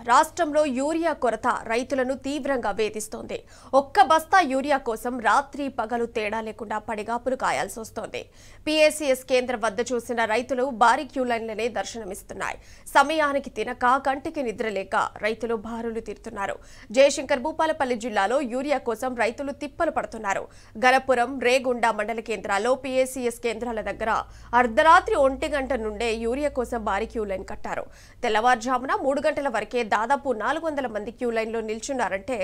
రాష్ట్రంలో యూరియా కొరత రైతులను తీవ్రంగా వేధిస్తోంది. ఒక్క బస్తా యూరియా కోసం రాత్రి పగలు తేడా లేకుండా పడిగాపులు కాయాల్సి వస్తోంది. పీఏసీఎస్ కేంద్రం వద్ద చూసిన రైతులు భారీ క్యూ లైన్లనే దర్శనమిస్తున్నాయి. సమయానికి తినక కంటికి నిద్రలేక రైతులు బారులు తీరుతున్నారు. జయశంకర్ భూపాలపల్లి జిల్లాలో యూరియా కోసం రైతులు తిప్పలు పడుతున్నారు. గణపురం, రేగొండ మండల కేంద్రాల్లో పీఏసీఎస్ కేంద్రాల దగ్గర అర్ధరాత్రి 1 గంట నుండే యూరియా కోసం భారీ క్యూ లైన్ కట్టారు. తెల్లవారుజామున 3 గంటల వరకే దాదాపు 400 మంది క్యూ లైన్లో నిల్చున్నారంటే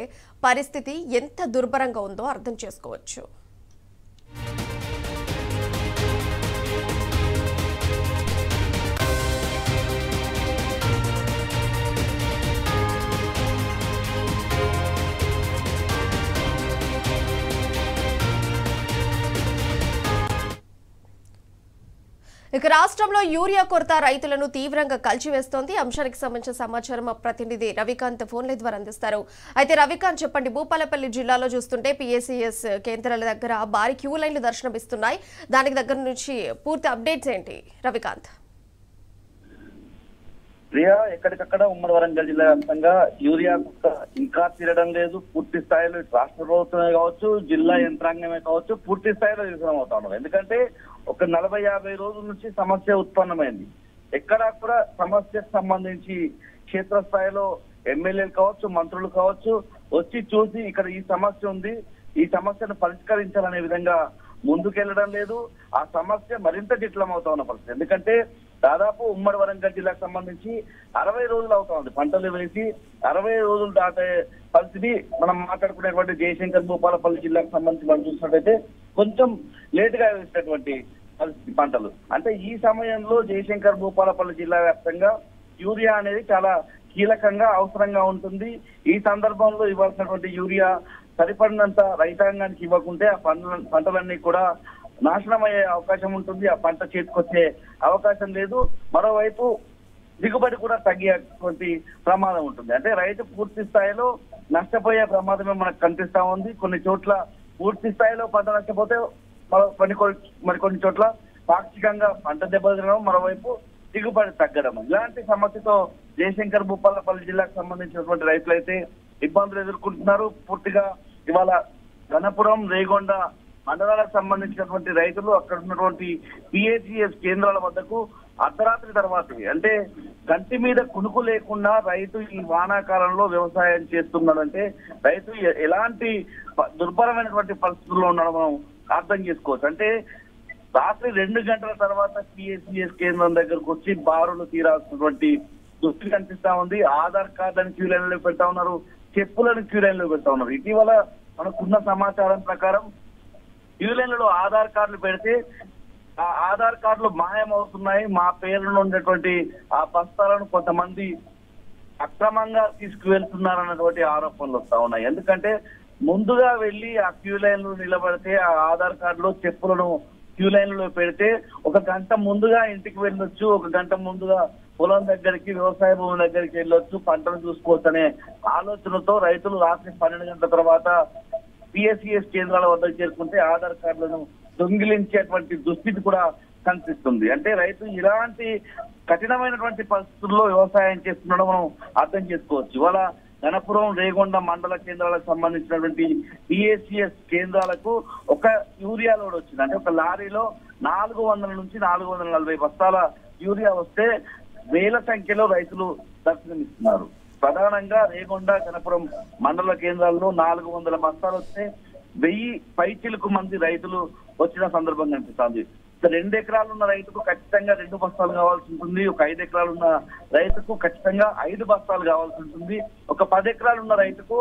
పరిస్థితి ఎంత దుర్భరంగా ఉందో అర్థం చేసుకోవచ్చు. ఇక రాష్ట్రంలో యూరియా కొరత రైతులను తీవ్రంగా కలిచివేస్తోంది. అంశానికి సంబంధించిన సమాచారం మా ప్రతినిధి రవికాంత్ ఫోన్ల ద్వారా అందిస్తారు. అయితే రవికాంత్, చెప్పండి, భూపాలపల్లి జిల్లాలో చూస్తుంటే పీఏసీఎస్ కేంద్రాల దగ్గర భారీ క్యూ లైన్లు దర్శనమిస్తున్నాయి. దానికి దగ్గర నుంచి పూర్తి అప్డేట్స్ ఏంటి రవికాంత్? ప్రియా, ఎక్కడికక్కడ ఉమ్మడి వరంగల్ జిల్లా వ్యాప్తంగా యూరియా ఇంకా తీరడం లేదు. పూర్తి స్థాయిలో రాష్ట్ర ప్రభుత్వమే కావచ్చు, జిల్లా యంత్రాంగమే కావచ్చు, పూర్తి స్థాయిలో విఫలమవుతా ఉన్నారు. ఎందుకంటే ఒక 40-50 రోజుల నుంచి సమస్య ఉత్పన్నమైంది. ఎక్కడా కూడా సమస్యకు సంబంధించి క్షేత్రస్థాయిలో ఎమ్మెల్యేలు కావచ్చు, మంత్రులు కావచ్చు వచ్చి చూసి ఇక్కడ ఈ సమస్య ఉంది, ఈ సమస్యను పరిష్కరించాలనే విధంగా ముందుకెళ్లడం లేదు. ఆ సమస్య మరింత జటిలమవుతా ఉన్న పరిస్థితి. ఎందుకంటే దాదాపు ఉమ్మడి వరంగల్ జిల్లాకు సంబంధించి 60 రోజులు అవుతా ఉంది. పంటలు వేసి 60 రోజులు దాటే పరిస్థితి. మనం మాట్లాడుకునేటువంటి జయశంకర్ భూపాలపల్లి జిల్లాకు సంబంధించి మనం చూసినట్టయితే కొంచెం లేట్ గా వేసినటువంటి పరిస్థితి పంటలు. అంటే ఈ సమయంలో జయశంకర్ భూపాలపల్లి జిల్లా వ్యాప్తంగా యూరియా అనేది చాలా కీలకంగా అవసరంగా ఉంటుంది. ఈ సందర్భంలో ఇవ్వాల్సినటువంటి యూరియా సరిపడినంత రైతాంగానికి ఇవ్వకుంటే ఆ పంటలన్నీ కూడా నాశనం అయ్యే అవకాశం ఉంటుంది. ఆ పంట చేతికొచ్చే అవకాశం లేదు. మరోవైపు దిగుబడి కూడా తగ్గేటువంటి ప్రమాదం ఉంటుంది. అంటే రైతు పూర్తి స్థాయిలో నష్టపోయే ప్రమాదమే మనకు కనిపిస్తా ఉంది. కొన్ని చోట్ల పూర్తి స్థాయిలో పంట నష్టపోతే మరికొన్ని చోట్ల పాక్షికంగా పంట దెబ్బతినడం, మరోవైపు దిగుబడి తగ్గడం. ఇలాంటి సమస్యతో జయశంకర్ భూపాలపల్లి జిల్లాకు సంబంధించినటువంటి రైతులైతే ఇబ్బందులు ఎదుర్కొంటున్నారు. పూర్తిగా ఇవాళ గణపురం, రేగొండ మండలాలకు సంబంధించినటువంటి రైతులు అక్కడ ఉన్నటువంటి పీఏసీఎస్ కేంద్రాల వద్దకు అర్ధరాత్రి తర్వాత, అంటే కంటి మీద కునుకు లేకుండా రైతు ఈ వానాకాలంలో వ్యవసాయం చేస్తున్నాడంటే రైతు ఎలాంటి దుర్భరమైనటువంటి పరిస్థితుల్లో ఉన్నాడో మనం అర్థం చేసుకోవచ్చు. అంటే రాత్రి 2 గంటల తర్వాత పీఏసీఎస్ కేంద్రం దగ్గరకు వచ్చి బారులు తీరాల్సినటువంటి దుస్థితి కనిపిస్తా ఉంది. ఆధార్ కార్డులను క్యూ లైన్లో పెడతా ఉన్నారు, చెప్పులను క్యూ లైన్లో పెడతా ఉన్నారు. ఇటీవల మనకున్న సమాచారం ప్రకారం క్యూ లైన్లలో ఆధార్ కార్డులు పెడితే ఆ ఆధార్ కార్డులు మాయమవుతున్నాయి. మా పేర్లలో ఉండేటువంటి ఆ బస్తాలను కొంతమంది అక్రమంగా తీసుకువెళ్తున్నారన్నటువంటి ఆరోపణలు వస్తా ఉన్నాయి. ఎందుకంటే ముందుగా వెళ్లి ఆ క్యూ లైన్లు నిలబడితే ఆ ఆధార్ కార్డులో చెప్పులను క్యూ లైన్లలో పెడితే 1 గంట ముందుగా ఇంటికి వెళ్ళొచ్చు, 1 గంట ముందుగా పొలం దగ్గరికి, వ్యవసాయ భూమి దగ్గరికి వెళ్ళొచ్చు, పంటను చూసుకోవచ్చు అనే ఆలోచనతో రైతులు రాత్రి 12 గంటల తర్వాత పీఏసీఎస్ కేంద్రాల వద్దకు చేరుకుంటే ఆధార్ కార్డులను దొంగిలించేటువంటి దుస్థితి కూడా కనిపిస్తుంది. అంటే రైతు ఇలాంటి కఠినమైనటువంటి పరిస్థితుల్లో వ్యవసాయం చేస్తున్నాడో మనం అర్థం చేసుకోవచ్చు. ఇవాళ గణపురం, రేగొండ మండల కేంద్రాలకు సంబంధించినటువంటి పీఏసీఎస్ కేంద్రాలకు ఒక యూరియా లోడ్ వచ్చింది. అంటే ఒక లారీలో 400 నుంచి 440 బస్తాల యూరియా వస్తే వేల సంఖ్యలో రైతులు దర్శనమిస్తున్నారు. ప్రధానంగా రేగొండ, గణపురం మండల కేంద్రాల్లో 400 బస్తాలు వస్తే 1000 పైచిలకు మంది రైతులు వచ్చిన సందర్భం కనిపిస్తుంది. 2 ఎకరాలు ఉన్న రైతుకు ఖచ్చితంగా 2 బస్తాలు కావాల్సి ఉంటుంది. ఒక 5 ఎకరాలు ఉన్న రైతుకు ఖచ్చితంగా 5 బస్తాలు కావాల్సి ఉంటుంది. ఒక 10 ఎకరాలు ఉన్న రైతుకు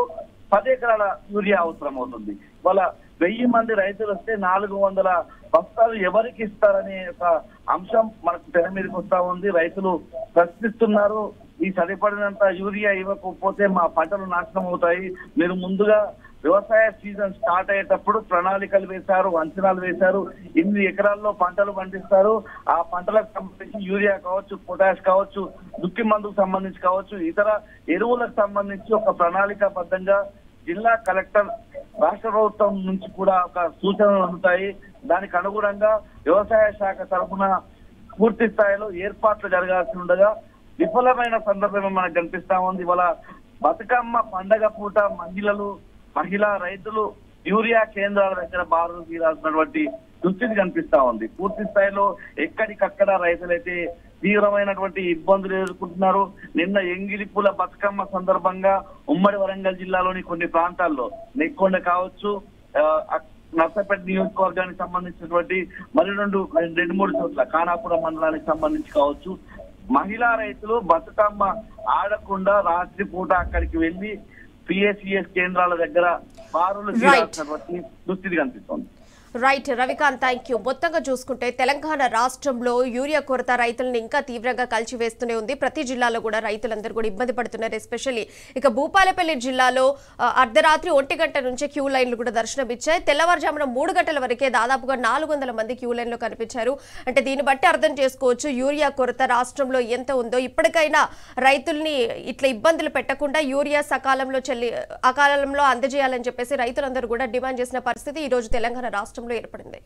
10 ఎకరాల యూరియా అవసరం అవుతుంది. వాళ్ళ 1000 మంది రైతులు వస్తే 400 బస్తాలు ఎవరికి ఇస్తారనే ఒక అంశం మనకు తెర మీదకి వస్తా ఉంది. రైతులు ప్రశ్నిస్తున్నారు, ఈ సరిపడినంత యూరియా ఇవ్వకపోతే మా పంటలు నాశనం అవుతాయి. మీరు ముందుగా వ్యవసాయ సీజన్ స్టార్ట్ అయ్యేటప్పుడు ప్రణాళికలు వేశారు, అంచనాలు వేశారు, 8 ఎకరాల్లో పంటలు పండిస్తారు, ఆ పంటలకు సంబంధించి యూరియా కావచ్చు, పొటాష్ కావచ్చు, దుక్కి మందుకు సంబంధించి కావచ్చు, ఇతర ఎరువులకు సంబంధించి ఒక ప్రణాళికాబద్ధంగా జిల్లా కలెక్టర్, రాష్ట్ర ప్రభుత్వం నుంచి కూడా ఒక సూచనలు అందుతాయి. దానికి అనుగుణంగా వ్యవసాయ శాఖ తరఫున పూర్తి స్థాయిలో ఏర్పాట్లు జరగాల్సి ఉండగా విఫలమైన సందర్భం మనకు కనిపిస్తా ఉంది. ఇవాళ బతుకమ్మ పండగ పూట మహిళా రైతులు యూరియా కేంద్రాల దగ్గర బారులు తీరాల్సినటువంటి దుస్థితి కనిపిస్తా ఉంది. పూర్తి స్థాయిలో ఎక్కడికక్కడ రైతులైతే తీవ్రమైనటువంటి ఇబ్బందులు ఎదుర్కొంటున్నారు. నిన్న ఎంగిలిపూల బతుకమ్మ సందర్భంగా ఉమ్మడి వరంగల్ జిల్లాలోని కొన్ని ప్రాంతాల్లో నెక్కొండ కావచ్చు, నర్సపేట నియోజకవర్గానికి సంబంధించినటువంటి రెండు మూడు చోట్ల ఖానాపురం మండలానికి సంబంధించి కావచ్చు, మహిళా రైతులు బతుకమ్మ ఆడకుండా రాత్రి పూట అక్కడికి వెళ్లి పిఎస్సిఎస్ కేంద్రాల దగ్గర బారులు తీరాల్సినటువంటి దుస్థితి కనిపిస్తోంది. Right Ravikant, thank you. మొత్తంగా చూసుకుంటే తెలంగాణ రాష్ట్రంలో యూరియా కొరత రైతులను ఇంకా తీవ్రంగా కలిచివేస్తూనే ఉంది. ప్రతి జిల్లాలో కూడా రైతులందరూ కూడా ఇబ్బంది పడుతున్నారు. ఎస్పెషల్లీ ఇక భూపాలపల్లి జిల్లాలో అర్ధరాత్రి 1 గంట నుంచే క్యూ లైన్లు కూడా దర్శనమిచ్చాయి. తెల్లవారుజామున 3 గంటల వరకే దాదాపుగా 400 మంది క్యూ లైన్లో కనిపించారు. అంటే దీన్ని బట్టి అర్థం చేసుకోవచ్చు యూరియా కొరత రాష్ట్రంలో ఎంత ఉందో. ఇప్పటికైనా రైతుల్ని ఇట్లా ఇబ్బందులు పెట్టకుండా యూరియా అకాలంలో అందజేయాలని చెప్పేసి రైతులందరూ కూడా డిమాండ్ చేసిన పరిస్థితి ఈ రోజు తెలంగాణ రాష్ట్రంలో ఏర్పడింది.